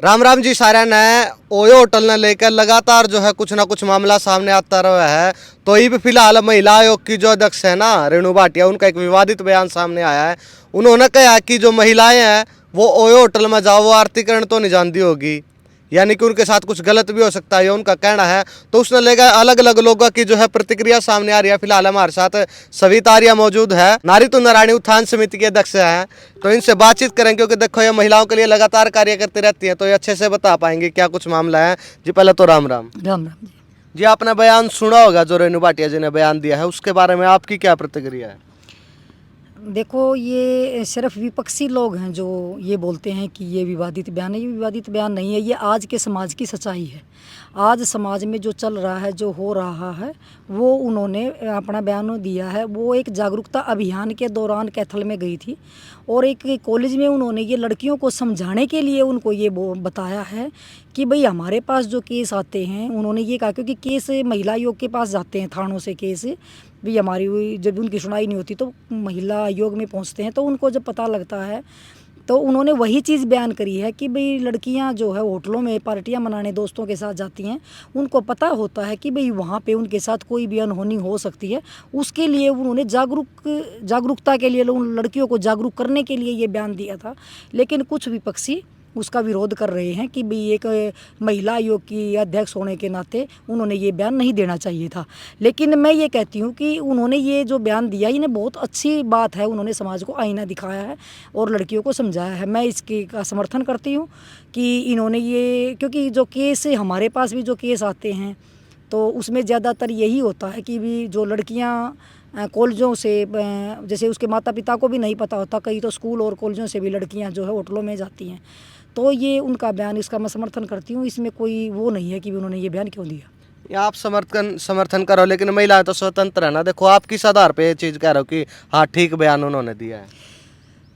राम राम जी सारा ने OYO hotel ने लेकर लगातार जो है कुछ ना कुछ मामला सामने आता रहा है। तो ये भी फिलहाल महिला आयोग की जो अध्यक्ष है ना रेणु भाटिया, उनका एक विवादित बयान सामने आया है। उन्होंने कहा कि जो महिलाएं हैं वो ओयो होटल में जाओ वो आरतीकरण तो नहीं जानती होगी, यानी कि उनके साथ कुछ गलत भी हो सकता है, ये उनका कहना है। तो उसने लेकर अलग अलग लोगों की जो है प्रतिक्रिया सामने आ रही है। फिलहाल हमारे साथ सविता आर्या मौजूद है, नारी तो नारायणी उत्थान समिति के अध्यक्ष हैं। तो इनसे बातचीत करें, क्योंकि देखो ये महिलाओं के लिए लगातार कार्य करती रहती है, तो ये अच्छे से बता पाएंगे क्या कुछ मामला है। जी पहले तो राम राम। राम राम जी। जी आपने बयान सुना होगा जो रेणु भाटिया जी ने बयान दिया है, उसके बारे में आपकी क्या प्रतिक्रिया है? देखो, ये सिर्फ विपक्षी लोग हैं जो ये बोलते हैं कि ये विवादित बयान है। ये विवादित बयान नहीं है, ये आज के समाज की सच्चाई है। आज समाज में जो चल रहा है, जो हो रहा है, वो उन्होंने अपना बयान दिया है। वो एक जागरूकता अभियान के दौरान कैथल में गई थी और एक कॉलेज में उन्होंने ये लड़कियों को समझाने के लिए उनको ये बताया है कि भाई हमारे पास जो केस आते हैं, उन्होंने ये कहा क्योंकि केस महिला आयोग के पास जाते हैं थानों से केस भी हमारी, जब उनकी सुनवाई नहीं होती तो महिला आयोग में पहुंचते हैं। तो उनको जब पता लगता है तो उन्होंने वही चीज़ बयान करी है कि भाई लड़कियां जो है होटलों में पार्टियां मनाने दोस्तों के साथ जाती हैं, उनको पता होता है कि भाई वहाँ पे उनके साथ कोई भी अनहोनी हो सकती है। उसके लिए उन्होंने जागरूकता के लिए उन लड़कियों को जागरूक करने के लिए ये बयान दिया था। लेकिन कुछ विपक्षी उसका विरोध कर रहे हैं कि भाई एक महिला आयोग की अध्यक्ष होने के नाते उन्होंने ये बयान नहीं देना चाहिए था। लेकिन मैं ये कहती हूँ कि उन्होंने ये जो बयान दिया, इन्हें बहुत अच्छी बात है। उन्होंने समाज को आईना दिखाया है और लड़कियों को समझाया है। मैं इसके का समर्थन करती हूँ कि इन्होंने ये, क्योंकि जो केस हमारे पास भी जो केस आते हैं तो उसमें ज़्यादातर यही होता है कि भी जो लड़कियाँ कॉलेजों से, जैसे उसके माता पिता को भी नहीं पता होता, कई तो स्कूल और कॉलेजों से भी लड़कियां जो है होटलों में जाती हैं। तो ये उनका बयान, इसका मैं समर्थन करती हूँ। इसमें कोई वो नहीं है कि उन्होंने ये बयान क्यों दिया। या आप समर्थन करो, लेकिन महिलाएं तो स्वतंत्र है ना। देखो आप किस आधार पे ये चीज़ कह रहे हो कि हाँ ठीक बयान उन्होंने दिया है?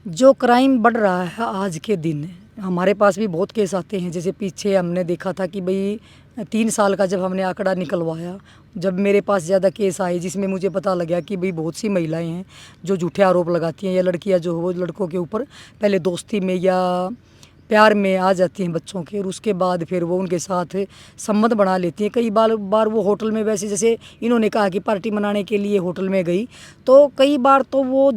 जो क्राइम बढ़ रहा है आज के दिन, हमारे पास भी बहुत केस आते हैं। जैसे पीछे हमने देखा था कि भाई 3 साल का जब हमने आंकड़ा निकलवाया, जब मेरे पास ज़्यादा केस आए जिसमें मुझे पता लगा कि भाई बहुत सी महिलाएं हैं जो झूठे आरोप लगाती हैं, या लड़कियां जो वो लड़कों के ऊपर पहले दोस्ती में या प्यार में आ जाती हैं बच्चों के, और उसके बाद फिर वो उनके साथ संबंध बना लेती हैं। कई बार वो होटल में, वैसे जैसे इन्होंने कहा कि पार्टी मनाने के लिए होटल में गई, तो कई बार तो वो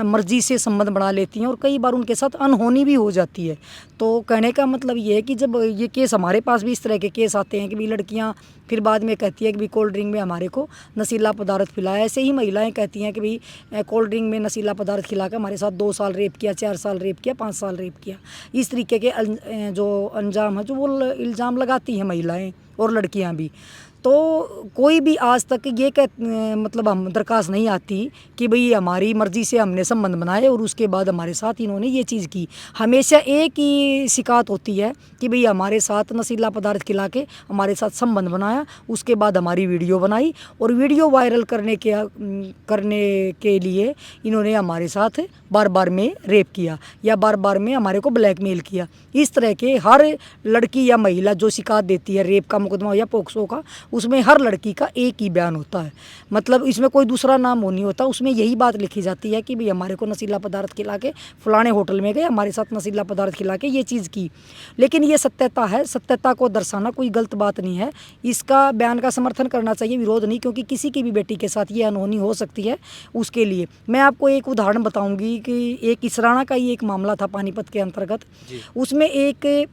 मर्जी से संबंध बना लेती हैं और कई बार उनके साथ अनहोनी भी हो जाती है। तो कहने का मतलब ये है कि जब ये केस हमारे पास भी इस तरह के केस आते हैं कि भाई लड़कियां फिर बाद में कहती है कि भाई कोल्ड ड्रिंक में हमारे को नशीला पदार्थ पिलाया। ऐसे ही महिलाएं कहती हैं कि भाई कोल्ड ड्रिंक में नशीला पदार्थ खिला कर हमारे साथ 2 साल रेप किया, 4 साल रेप किया, 5 साल रेप किया। इस तरीके के जो अंजाम है, जो वो इल्ज़ाम लगाती हैं महिलाएं और लड़कियां भी। तो कोई भी आज तक ये मतलब हम दरखास्त नहीं आती कि भाई हमारी मर्ज़ी से हमने संबंध बनाए और उसके बाद हमारे साथ इन्होंने ये चीज़ की। हमेशा एक ही शिकायत होती है कि भाई हमारे साथ नशीला पदार्थ खिला के हमारे साथ संबंध बनाया, उसके बाद हमारी वीडियो बनाई और वीडियो वायरल करने के लिए इन्होंने हमारे साथ बार बार में रेप किया या बार बार में हमारे को ब्लैकमेल किया। इस तरह के हर लड़की या महिला जो शिकायत देती है रेप का मुकदमा या पोक्सो का, उसमें हर लड़की का एक ही बयान होता है। मतलब इसमें कोई दूसरा नाम हो नहीं होता, उसमें यही बात लिखी जाती है कि भाई हमारे को नशीला पदार्थ खिला के फलाने होटल में गए, हमारे साथ नशीला पदार्थ खिला के ये चीज़ की। लेकिन ये सत्यता है, सत्यता को दर्शाना कोई गलत बात नहीं है। इसका बयान का समर्थन करना चाहिए, विरोध नहीं, क्योंकि किसी की भी बेटी के साथ ये अनहोनी हो सकती है। उसके लिए मैं आपको एक उदाहरण बताऊँगी कि एक इसराना का ही एक मामला था पानीपत के अंतर्गत। उसमें एक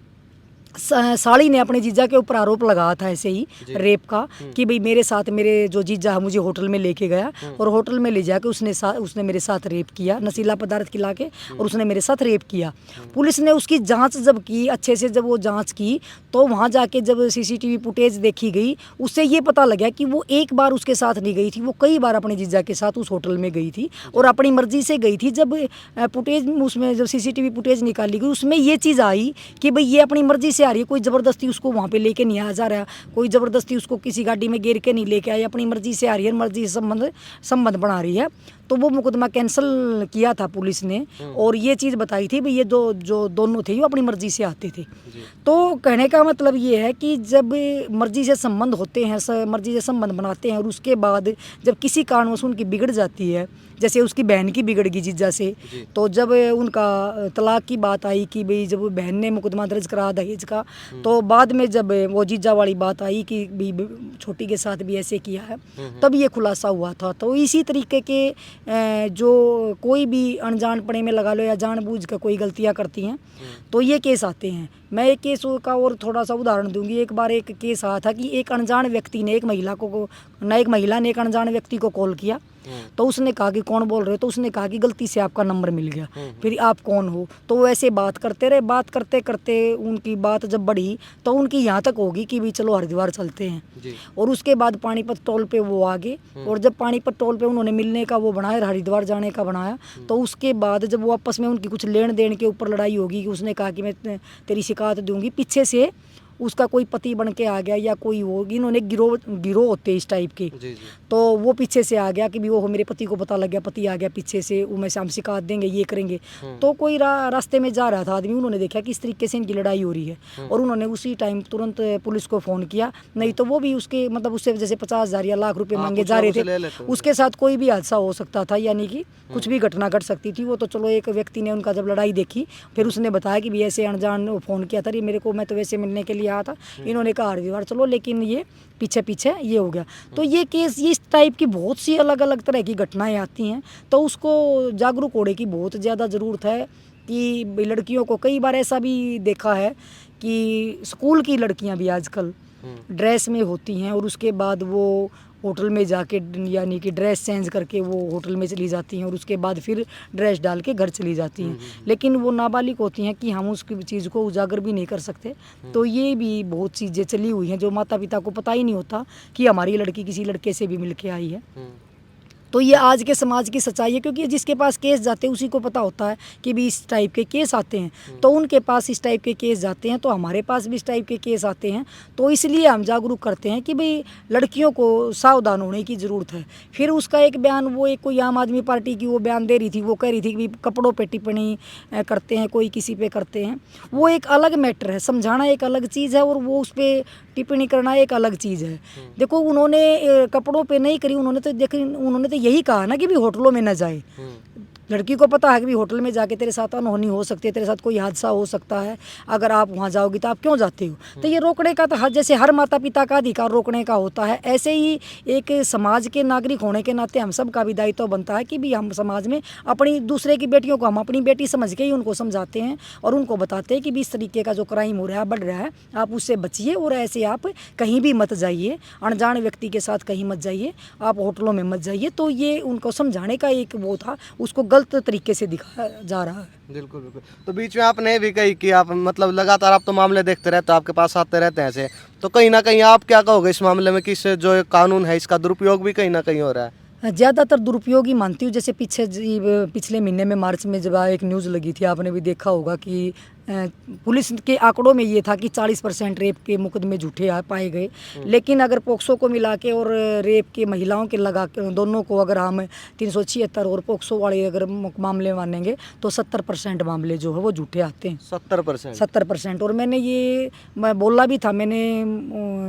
साड़ी ने अपने जीजा के ऊपर आरोप लगाया था ऐसे ही रेप का कि भाई मेरे साथ, मेरे जो जीजा है मुझे होटल में लेके गया और होटल में ले जाके उसने मेरे साथ रेप किया, नशीला पदार्थ खिला के, और उसने मेरे साथ रेप किया। पुलिस ने उसकी जांच जब की अच्छे से, जब वो जांच की तो वहाँ जाके जब सीसीटीवी फुटेज देखी गई, उससे ये पता लगा कि वो एक बार उसके साथ नहीं गई थी, वो कई बार अपने जीजा के साथ उस होटल में गई थी और अपनी मर्जी से गई थी। जब फुटेज उसमें जब सीसीटीवी फुटेज निकाली गई, उसमें ये चीज़ आई कि भाई ये अपनी मर्जी से आ रही है, कोई ज़बरदस्ती उसको वहाँ पे लेके नहीं आ जा रहा, कोई ज़बरदस्ती उसको किसी गाड़ी में घेर के नहीं लेके आई, अपनी मर्जी से आ रही है, मर्जी से संबंध बना रही है। तो वो मुकदमा कैंसिल किया था पुलिस ने, और ये चीज़ बताई थी भाई ये जो दोनों थे वो अपनी मर्जी से आते थे। तो कहने का मतलब ये है कि जब मर्जी से संबंध होते हैं, मर्जी से संबंध बनाते हैं, और उसके बाद जब किसी कारणवश उनकी बिगड़ जाती है, जैसे उसकी बहन की बिगड़ गई जीजा से, तो जब उनका तलाक की बात आई कि भाई जब बहन ने मुकदमा दर्ज करा दहेज का, तो बाद में जब वो जीजा वाली बात आई कि भाई छोटी के साथ भी ऐसे किया है, तब ये खुलासा हुआ था। तो इसी तरीके के जो कोई भी अनजानपने में लगा लो या जानबूझ कर कोई गलतियां करती हैं, तो ये केस आते हैं। मैं एक केस का और थोड़ा सा उदाहरण दूंगी। एक बार एक केस आया था कि एक अनजान व्यक्ति ने एक महिला ने एक अनजान व्यक्ति को कॉल किया, तो उसने कहा कि कौन बोल रहे हो, तो उसने कहा कि गलती से आपका नंबर मिल गया, फिर आप कौन हो। तो वो ऐसे बात करते रहे, बात करते करते उनकी बात जब बढ़ी तो उनकी यहाँ तक होगी कि भी चलो हरिद्वार चलते हैं। और उसके बाद पानीपत टोल पे वो आ गए, और जब पानीपत टोल पे उन्होंने मिलने का वो बनाया, हरिद्वार जाने का बनाया, तो उसके बाद जब वो आपस में उनकी कुछ लेन देन के ऊपर लड़ाई होगी कि उसने कहा कि मैं तेरी शिकायत दूंगी, पीछे से उसका कोई पति बन के आ गया या कोई होगी, इन्होंने गिरोह होते इस टाइप के, तो वो पीछे से आ गया कि भी वो मेरे पति को पता लग गया, पति आ गया पीछे से, वो में से हम शिकायत देंगे, ये करेंगे। तो कोई रास्ते में जा रहा था आदमी, उन्होंने देखा कि इस तरीके से इनकी लड़ाई हो रही है, और उन्होंने उसी टाइम तुरंत पुलिस को फ़ोन किया। नहीं तो वो भी उसके मतलब उससे जैसे 50,000 या लाख रुपए मांगे जा रहे थे, उसके साथ कोई भी हादसा हो सकता था, यानी कि कुछ भी घटना घट सकती थी। वो तो चलो एक व्यक्ति ने उनका जब लड़ाई देखी, फिर उसने बताया कि भी ऐसे अनजान फ़ोन किया था, मेरे को, मैं तो वैसे मिलने के लिए आया था, इन्होंने कहा हरिद्वार चलो, लेकिन ये पीछे पीछे ये हो गया। तो ये केस, ये इस टाइप की बहुत सी अलग अलग तरह की घटनाएं आती हैं, तो उसको जागरूक होने की बहुत ज़्यादा ज़रूरत है। कि लड़कियों को कई बार ऐसा भी देखा है कि स्कूल की लड़कियां भी आजकल ड्रेस में होती हैं, और उसके बाद वो होटल में जाके यानी कि ड्रेस चेंज करके वो होटल में चली जाती हैं, और उसके बाद फिर ड्रेस डाल के घर चली जाती हैं, लेकिन वो नाबालिग होती हैं कि हम उसकी चीज़ को उजागर भी नहीं कर सकते। तो ये भी बहुत चीज़ें चली हुई हैं जो माता पिता को पता ही नहीं होता कि हमारी लड़की किसी लड़के से भी मिल के आई है। तो ये आज के समाज की सच्चाई है, क्योंकि जिसके पास केस जाते हैं उसी को पता होता है कि भी इस टाइप के केस आते हैं, तो उनके पास इस टाइप के केस जाते हैं, तो हमारे पास भी इस टाइप के केस आते हैं। तो इसलिए हम जागरूक करते हैं कि भाई लड़कियों को सावधान होने की ज़रूरत है। फिर उसका एक बयान, वो एक कोई आम आदमी पार्टी की वो बयान दे रही थी, वो कह रही थी कि कपड़ों पर टिप्पणी करते हैं, कोई किसी पे करते हैं, वो एक अलग मैटर है। समझाना एक अलग चीज़ है, और वो उस पर टिप्पणी करना एक अलग चीज़ है। देखो उन्होंने कपड़ों पे नहीं करी, उन्होंने तो यही कहा ना कि भी होटलों में न जाए। लड़की को पता है कि भी होटल में जाके तेरे साथ अनहोनी हो सकती है, तेरे साथ कोई हादसा हो सकता है, अगर आप वहाँ जाओगी तो आप क्यों जाते हो। तो ये रोकने का तो जैसे हर माता पिता का अधिकार रोकने का होता है, ऐसे ही एक समाज के नागरिक होने के नाते हम सब का भी दायित्व बनता है कि भी हम समाज में अपनी दूसरे की बेटियों को हम अपनी बेटी समझ के ही उनको समझाते हैं, और उनको बताते हैं कि भी इस तरीके का जो क्राइम हो रहा है, बढ़ रहा है, आप उससे बचिए, और ऐसे आप कहीं भी मत जाइए, अनजान व्यक्ति के साथ कहीं मत जाइए, आप होटलों में मत जाइए। तो ये उनको समझाने का एक वो था, उसको गलत तरीके से दिखाया जा रहा है। बिल्कुल बिल्कुल। तो बीच में आपने भी कही कि आप मतलब लगातार आप तो मामले देखते रहते हो, आपके पास आते रहते हैं ऐसे, तो कहीं ना कहीं आप क्या कहोगे इस मामले में कि इससे जो ये कानून है इसका दुरुपयोग भी कहीं ना कहीं हो रहा है? ज़्यादातर दुरुपयोग ही मानती हूँ। जैसे पिछले महीने में मार्च में जब एक न्यूज़ लगी थी, आपने भी देखा होगा कि पुलिस के आंकड़ों में ये था कि 40% रेप के मुकदमे झूठे पाए गए, लेकिन अगर पोक्सो को मिला के और रेप के महिलाओं के लगा के दोनों को अगर हम 376 और पोक्सो वाले अगर मामले मानेंगे तो 70% मामले जो है वो झूठे आते हैं। 70%। और मैं बोला भी था, मैंने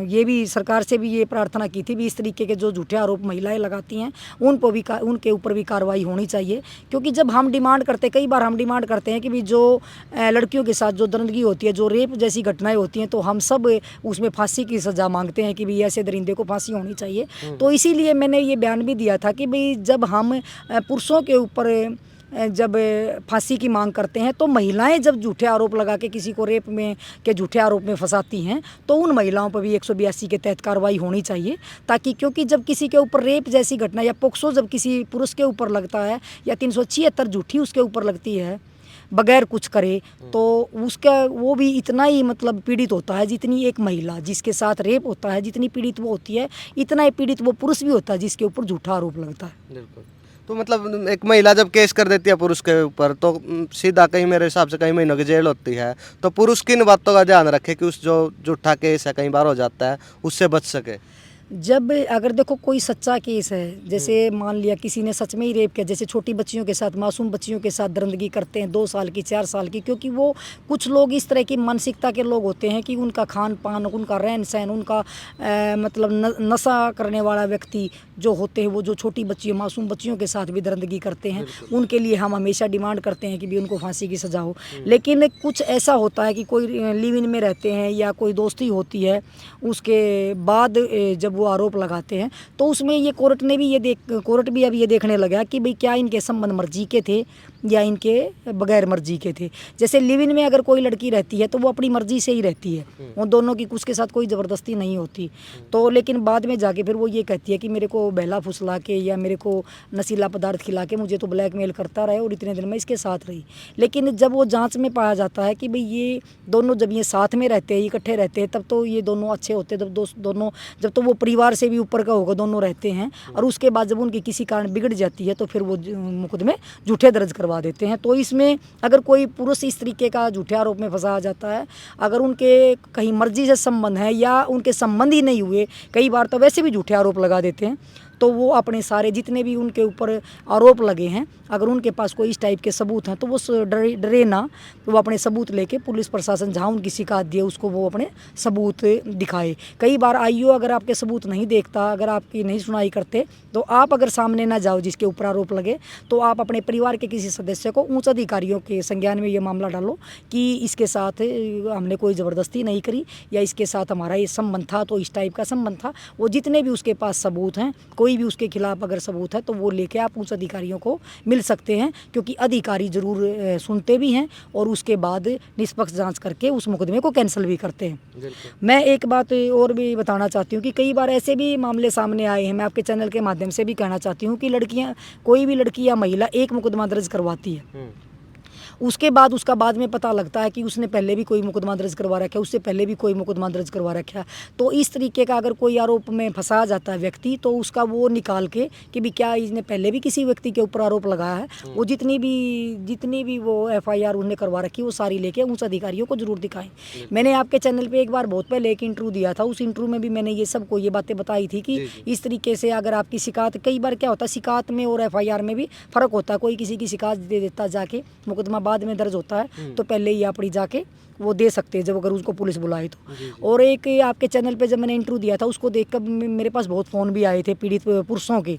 ये भी सरकार से भी ये प्रार्थना की थी भी इस तरीके के जो झूठे आरोप महिलाएं लगाती हैं उनके ऊपर भी कार्रवाई होनी चाहिए। क्योंकि जब हम डिमांड करते, कई बार हम डिमांड करते हैं कि भी जो लड़कियों के साथ जो दरिंदगी होती है, जो रेप जैसी घटनाएं होती हैं, तो हम सब उसमें फांसी की सज़ा मांगते हैं कि भाई ऐसे दरिंदे को फांसी होनी चाहिए। तो इसीलिए मैंने ये बयान भी दिया था कि भाई जब हम पुरुषों के ऊपर जब फांसी की मांग करते हैं, तो महिलाएं जब झूठे आरोप लगा के किसी को रेप में के झूठे आरोप में फंसाती हैं, तो उन महिलाओं पर भी 182 के तहत कार्रवाई होनी चाहिए। ताकि क्योंकि जब किसी के ऊपर रेप जैसी घटना या पोक्सो जब किसी पुरुष के ऊपर लगता है या 376 झूठी उसके ऊपर लगती है बगैर कुछ करे, तो उसका वो भी इतना ही मतलब पीड़ित होता है जितनी एक महिला जिसके साथ रेप होता है, जितनी पीड़ित वो होती है, इतना ही पीड़ित वो पुरुष भी होता है जिसके ऊपर झूठा आरोप लगता है। बिल्कुल। तो मतलब एक महिला जब केस कर देती है पुरुष के ऊपर, तो सीधा कहीं मेरे हिसाब से कई महीनों की जेल होती है। तो पुरुष किन बातों का ध्यान रखे कि उस जो झूठा केस है कई बार हो जाता है उससे बच सके? जब अगर देखो कोई सच्चा केस है, जैसे मान लिया किसी ने सच में ही रेप किया, जैसे छोटी बच्चियों के साथ, मासूम बच्चियों के साथ दरिंदगी करते हैं 2 साल की 4 साल की, क्योंकि वो कुछ लोग इस तरह की मानसिकता के लोग होते हैं कि उनका खान पान, उनका रहन सहन, उनका मतलब नशा करने वाला व्यक्ति जो होते हैं, वो जो छोटी बच्चियों मासूम बच्चियों के साथ भी दरिंदगी करते हैं, उनके लिए हम हमेशा डिमांड करते हैं कि भी उनको फांसी की सज़ा हो। लेकिन कुछ ऐसा होता है कि कोई लिव इन में रहते हैं या कोई दोस्ती होती है, उसके बाद जब वो आरोप लगाते हैं तो उसमें ये कोर्ट भी अब ये देखने लगा कि भाई क्या इनके संबंध मर्जी के थे या इनके बगैर मर्जी के थे। जैसे लिव इन में अगर कोई लड़की रहती है तो वो अपनी मर्जी से ही रहती है, उन दोनों की उसके साथ कोई ज़बरदस्ती नहीं होती। तो लेकिन बाद में जाके फिर वो ये कहती है कि मेरे को बहला फुसला के या मेरे को नशीला पदार्थ खिला के मुझे तो ब्लैकमेल करता रहे और इतने दिन मैं इसके साथ रही। लेकिन जब वो जांच में पाया जाता है कि भाई ये दोनों जब ये साथ में रहते हैं, इकट्ठे रहते हैं, तब तो ये दोनों अच्छे होते हैं, जब तो वो परिवार से भी ऊपर का होगा, दोनों रहते हैं। और उसके बाद जब उनकी किसी कारण बिगड़ जाती है तो फिर वो मुकदमे झूठे दर्ज करवा देते हैं। तो इसमें अगर कोई पुरुष इस तरीके का झूठे आरोप में फंसाया जाता है, अगर उनके कहीं मर्जी से संबंध है या उनके संबंध ही नहीं हुए, कई बार तो वैसे भी झूठे आरोप लगा देते हैं, तो वो अपने सारे जितने भी उनके ऊपर आरोप लगे हैं, अगर उनके पास कोई इस टाइप के सबूत हैं तो वो डरे ना, तो वो अपने सबूत लेके पुलिस प्रशासन जहाँ उनकी शिकायत दिए उसको वो अपने सबूत दिखाए। कई बार आईओ अगर आपके सबूत नहीं देखता, अगर आपकी नहीं सुनाई करते, तो आप अगर सामने ना जाओ जिसके ऊपर आरोप लगे, तो आप अपने परिवार के किसी सदस्य को, उच्च अधिकारियों के संज्ञान में ये मामला डालो कि इसके साथ हमने कोई ज़बरदस्ती नहीं करी या इसके साथ हमारा ये संबंध था, तो इस टाइप का संबंध था। वो जितने भी उसके पास सबूत हैं, कोई भी उसके खिलाफ अगर सबूत है तो वो लेके आप उच्च अधिकारियों को मिल सकते हैं, क्योंकि अधिकारी ज़रूर सुनते भी हैं और उसके बाद निष्पक्ष जांच करके उस मुकदमे को कैंसिल भी करते हैं। मैं एक बात और भी बताना चाहती हूँ कि कई बार ऐसे भी मामले सामने आए हैं, मैं आपके चैनल के माध्यम से भी कहना चाहती हूँ कि कोई भी लड़की या महिला एक मुकदमा दर्ज करवाती है, उसके बाद उसका बाद में पता लगता है कि उसने पहले भी कोई मुकदमा दर्ज करवा रखा है, उससे पहले भी कोई मुकदमा दर्ज करवा रखा है। तो इस तरीके का अगर कोई आरोप में फंसाया जाता है व्यक्ति, तो उसका वो निकाल के कि भी क्या इसने पहले भी किसी व्यक्ति के ऊपर आरोप लगाया है, वो जितनी भी वो FIR उन्होंने करवा रखी वो सारी लेके उस अधिकारियों को जरूर दिखाएं। मैंने आपके चैनल पर एक बार बहुत पहले एक इंटरव्यू दिया था, उस इंटरव्यू में भी मैंने ये सबको ये बातें बताई थी कि इस तरीके से अगर आपकी शिकायत, कई बार क्या होता है शिकायत में और FIR में भी फ़र्क होता है, कोई किसी की शिकायत दे देता जाके, मुकदमा बाद में दर्ज होता है तो पहले ही अपनी जाके वो दे सकते हैं जब अगर उसको पुलिस बुलाए तो। और एक आपके चैनल पे जब मैंने इंटरव्यू दिया था, उसको देखकर मेरे पास बहुत फ़ोन भी आए थे पीड़ित पुरुषों के।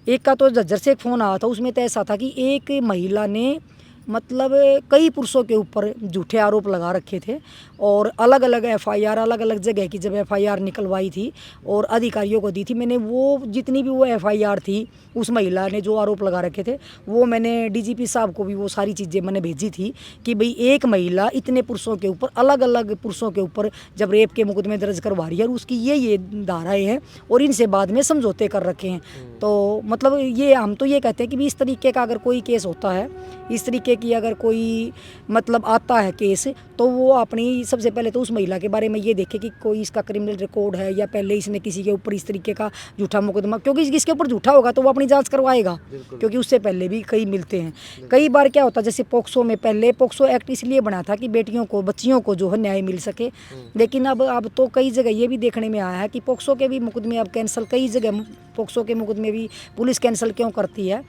एक का तो झज्जर से एक फ़ोन आया था, उसमें तो ऐसा था कि एक महिला ने मतलब कई पुरुषों के ऊपर झूठे आरोप लगा रखे थे और अलग अलग FIR अलग अलग जगह की जब FIR निकलवाई थी और अधिकारियों को दी थी, मैंने वो जितनी भी वो FIR थी उस महिला ने जो आरोप लगा रखे थे, वो मैंने DGP साहब को भी वो सारी चीज़ें मैंने भेजी थी कि भाई एक महिला इतने पुरुषों के ऊपर, अलग अलग पुरुषों के ऊपर जब रेप के मुकदमे दर्ज करवा रही है और उसकी ये धाराएँ हैं और इनसे बाद में समझौते कर रखे हैं। तो मतलब ये हम तो ये कहते हैं कि भी इस तरीके का अगर कोई केस होता है, इस तरीके की अगर कोई मतलब आता है केस, तो वो अपनी सबसे पहले तो उस महिला के बारे में ये देखे कि कोई इसका क्रिमिनल रिकॉर्ड है या पहले इसने किसी के ऊपर इस तरीके का झूठा मुकदमा, क्योंकि इसके ऊपर झूठा होगा तो वो अपनी जांच करवाएगा, क्योंकि उससे पहले भी कई मिलते हैं। कई बार क्या होता है जैसे पोक्सो में, पहले पोक्सो एक्ट इसलिए बना था कि बेटियों को, बच्चियों को जो है न्याय मिल सके, लेकिन अब तो कई जगह ये भी देखने में आया है कि पोक्सो के भी मुकदमे अब कैंसिल, कई जगह पोक्सो के मुकदमे भी पुलिस कैंसिल क्यों करती है।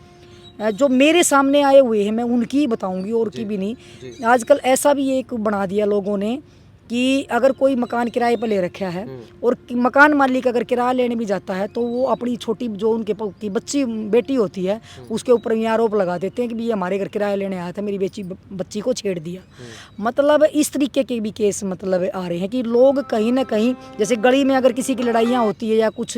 जो मेरे सामने आए हुए हैं मैं उनकी ही बताऊंगी और की भी नहीं। आजकल ऐसा भी एक बना दिया लोगों ने कि अगर कोई मकान किराए पर ले रखा है और मकान मालिक अगर किराया लेने भी जाता है तो वो अपनी छोटी जो उनके की बेटी होती है उसके ऊपर ये आरोप लगा देते हैं कि भी हमारे घर किराया लेने आया था, मेरी बच्ची को छेड़ दिया। मतलब इस तरीके के भी केस मतलब आ रहे हैं कि लोग कहीं ना कहीं, जैसे गली में अगर किसी की लड़ाइयाँ होती है या कुछ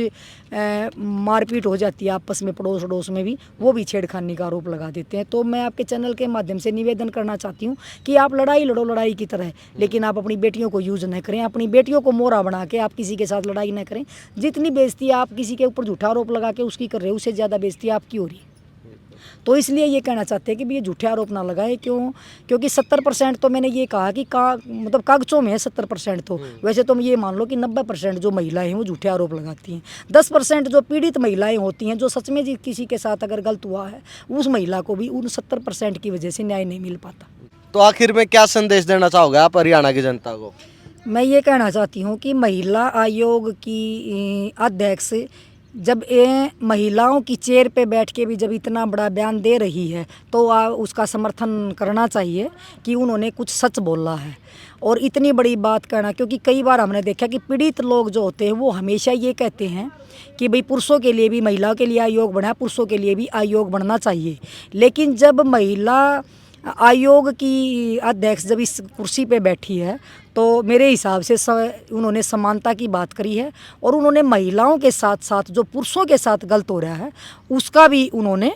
मारपीट हो जाती है आपस में, पड़ोस अड़ोस में भी, वो भी छेड़खानी का आरोप लगा देते हैं। तो मैं आपके चैनल के माध्यम से निवेदन करना चाहती हूँ कि आप लड़ाई लड़ो लड़ाई की तरह, लेकिन आप अपनी बेटियों को यूज़ न करें, अपनी बेटियों को मोहरा बना के आप किसी के साथ लड़ाई न करें। जितनी बेइज्जती आप किसी के ऊपर झूठा आरोप लगा के उसकी कर रहे हो, उससे ज़्यादा बेइज्जती आपकी हो रही है। तो इसलिए ये कहना चाहते हैं कि भी ये झूठे आरोप ना लगाए, क्योंकि 70% तो मैंने ये कहा कि मतलब कागजों में है 70%, तो वैसे तो ये मान लो कि 90% जो महिलाएं हैं वो झूठे आरोप लगाती हैं। 10% जो पीड़ित महिलाएं होती हैं, जो सच में किसी के साथ अगर गलत हुआ है, उस महिला को भी उन 70% की वजह से न्याय नहीं मिल पाता। तो आखिर में क्या संदेश देना चाहोगे आप हरियाणा की जनता को? मैं ये कहना चाहती हूँ कि महिला आयोग की अध्यक्ष जब ये महिलाओं की चेयर पे बैठ के भी जब इतना बड़ा बयान दे रही है तो उसका समर्थन करना चाहिए कि उन्होंने कुछ सच बोला है और इतनी बड़ी बात कहना, क्योंकि कई बार हमने देखा कि पीड़ित लोग जो होते हैं वो हमेशा ये कहते हैं कि भाई पुरुषों के लिए भी, महिलाओं के लिए आयोग बना, पुरुषों के लिए भी आयोग बनना चाहिए। लेकिन जब महिला आयोग की अध्यक्ष जब इस कुर्सी पे बैठी है तो मेरे हिसाब से उन्होंने समानता की बात करी है और उन्होंने महिलाओं के साथ साथ जो पुरुषों के साथ गलत हो रहा है उसका भी उन्होंने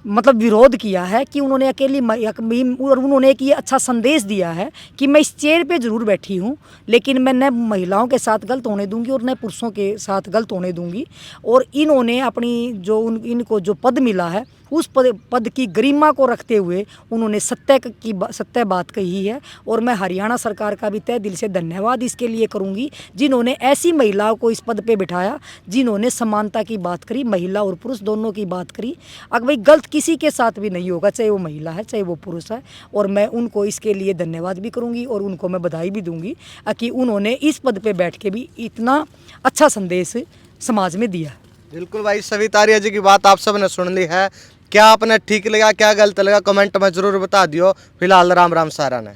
मतलब विरोध किया है कि उन्होंने अकेली और उन्होंने एक ये अच्छा संदेश दिया है कि मैं इस चेयर पे ज़रूर बैठी हूँ लेकिन मैं न महिलाओं के साथ गलत होने दूंगी और न पुरुषों के साथ गलत होने दूंगी। और इन्होंने अपनी जो इनको जो पद मिला है उस पद की गरिमा को रखते हुए उन्होंने सत्य बात कही है और मैं हरियाणा सरकार का भी तहे दिल से धन्यवाद इसके लिए करूंगी जिन्होंने ऐसी महिलाओं को इस पद पे बिठाया, जिन्होंने समानता की बात करी, महिला और पुरुष दोनों की बात करी। अगर भाई गलत किसी के साथ भी नहीं होगा, चाहे वो महिला है चाहे वो पुरुष है, और मैं उनको इसके लिए धन्यवाद भी करूँगी और उनको मैं बधाई भी दूँगी कि उन्होंने इस पद पर बैठ के भी इतना अच्छा संदेश समाज में दिया। बिल्कुल भाई, सविता आर्य जी की बात आप सब ने सुन ली है। क्या आपने ठीक लगा, क्या गलत लगा, कमेंट में जरूर बता दियो। फिलहाल राम राम सारा ने।